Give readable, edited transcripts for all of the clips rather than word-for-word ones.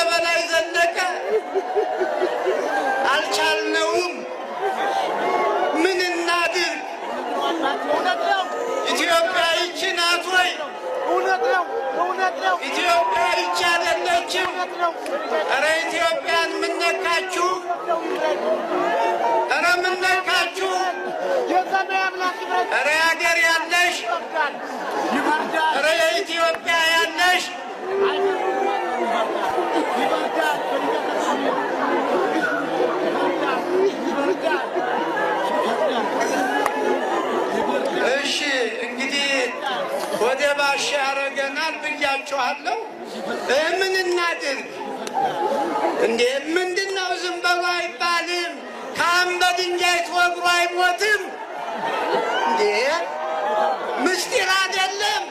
በላይ ዘለቀ አልቻልነውም ምን እናድርግ ኢትዮጵያ ይህች ናት ወይ ኢትዮጵያ ይህች አይደለችም ኧረ ኢትዮጵያን ምን ነካችሁ ኧረ ምን ነካችሁ ኧረ ሀገር ያለሽ ኧረ የኢትዮጵያ ያለሽ እሺ እንግዲህ ወደ ባሻ ያረገናል ብያችኋለሁ ምን እናድርግ እንዴ ምንድነው ዝም በሉ አይባልም ካም በድንጋይ ተወግሮ አይሞትም እንዴ ምስጢር አይደለም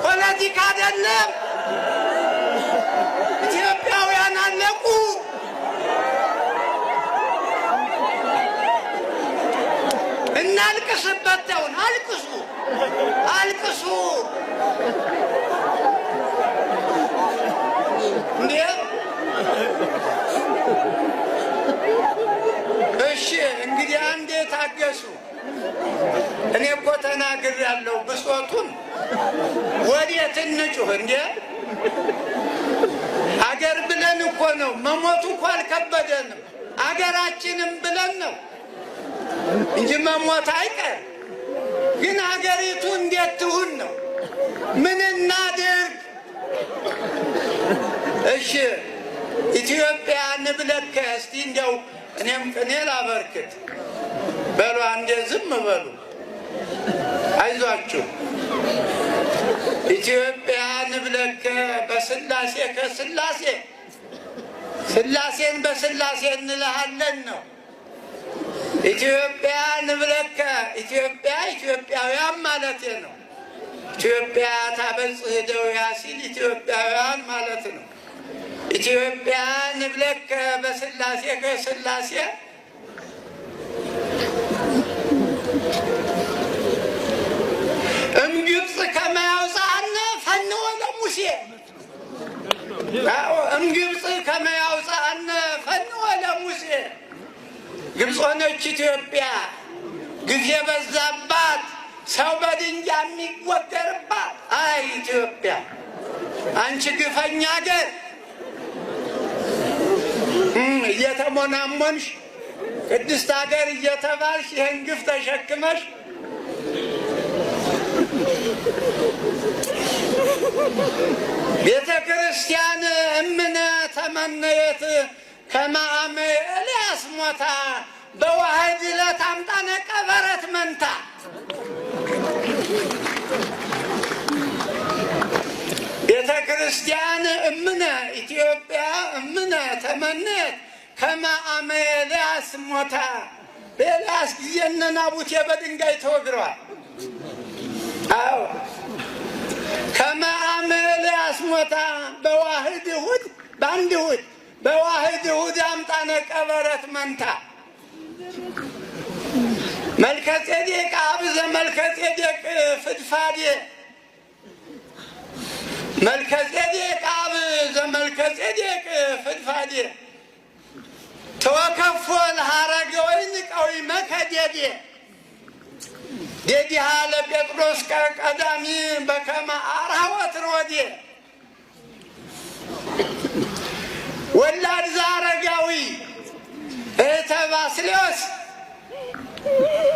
ፖለቲካ አይደለም ኢትዮጵያውያን አለቁ እናልቅስበት ተውን አልቅሱ አልቅሱ እንዴ እሺ እንግዲህ አንዴ ታገሱ እኔ እኮ ተናግሬያለሁ ብሶቱን ወዴት እንጩህ እንዴ አገር ብለን እኮ ነው መሞቱ እኮ አልከበደንም አገራችንም ብለን ነው እንጂ መሞት አይቀር ግን አገሪቱ እንዴት ትሁን ነው ምን እናድርግ እሺ ኢትዮጵያ ንብለከ እስቲ እንደው እኔም ቅኔ ላበርክት በሉ አንዴ ዝም በሉ አይዟችሁ ኢትዮጵያ ንብለከ በስላሴ ከስላሴ ስላሴን በስላሴ እንልሃለን ነው ኢትዮጵያ ንብለከ ኢትዮጵያ ኢትዮጵያውያን ማለት ነው ኢትዮጵያ ታበጽሕ እደዊሃ ሲል ኢትዮጵያውያን ማለት ነው ኢትዮጵያ ንብለከ በስላሴ ከስላሴ እምግብፅ ከመ ያውፅአነ ፈንወ ለሙሴ እምግብፅ ከመ ያውፅአነ ፈንወ ለሙሴ ግብፅ ሆነች ኢትዮጵያ ጊዜ በዛባት ሰው በድንጋይ የሚወገርባት አይ ኢትዮጵያ አንቺ ግፈኛ ሀገር እየተሞናሞንሽ ቅድስት ሀገር እየተባልሽ ይህን ግፍ ተሸክመሽ ቤተ ክርስቲያን እምነ ተመነየት ከመ አመ ኤልያስ ሞታ በዋህድ ለታምጣነ ቀበረት መንታ ቤተ ክርስቲያን እምነ ኢትዮጵያ እምነ ተመነየት ከመ አመ ኤልያስ ሞታ በኤልያስ ጊዜ እነ ናቡቴ በድንጋይ ተወግረዋል አዎ ከመ አመ ኤልያስ ሞታ በዋህድ እሑድ በአንድ እሑድ በዋህድ እሑድ አምጣነ ቀበረት መንታ መልከጼዴቅ አብዘ መልከጼዴቅ ፍድፋዴ መልከጼዴቅ አብዘ መልከጼዴቅ ፍድፋዴ ተወከፎ ለሐረገ ወይን ቀዊመ ከዴዴ ዴዲሃ ለጴጥሮስ ቀዳሚ በከመ አርኅወት ሮዴ ወላድ ዘአረጋዊ እህተ ባስልዮስ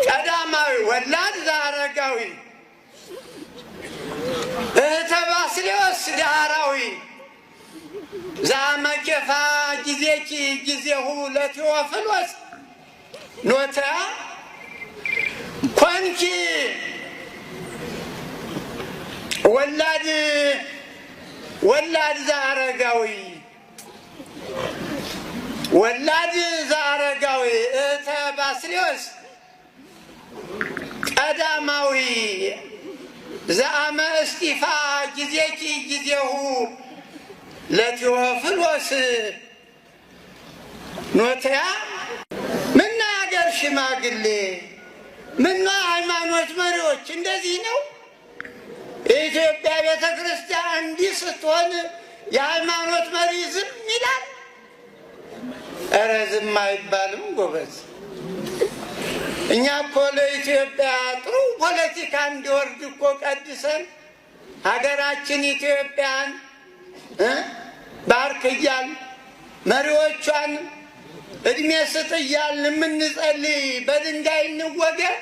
ቀዳማዊ ወላድ ዘአረጋዊ እህተ ባስልዮስ ዳህራዊ ዘአመኬፋ ጊዜኪ ጊዜሁ ለቴዎፍሎስ ኖታ ኮንኪ ወላድ ዘአረጋዊ ወላድ ዘአረጋዊ እህተ ባስልዮስ ቀዳማዊ ዘአመ እስጢፋ ጊዜኪ ጊዜሁ ለቴዎፍሎስ ኖትያ ምና ሀገር ሽማግሌ ምና ሃይማኖት መሪዎች እንደዚህ ነው። የኢትዮጵያ ቤተ ክርስቲያን እንዲህ ስትሆን የሃይማኖት መሪ ዝም ይላል? ኧረ ዝም አይባልም ጎበዝ። እኛ እኮ ለኢትዮጵያ ጥሩ ፖለቲካ እንዲወርድ እኮ ቀድሰን ሀገራችን ኢትዮጵያን ባርክ እያልን መሪዎቿን እድሜ ስጥ እያልን የምንጸልይ በድንጋይ እንወገር?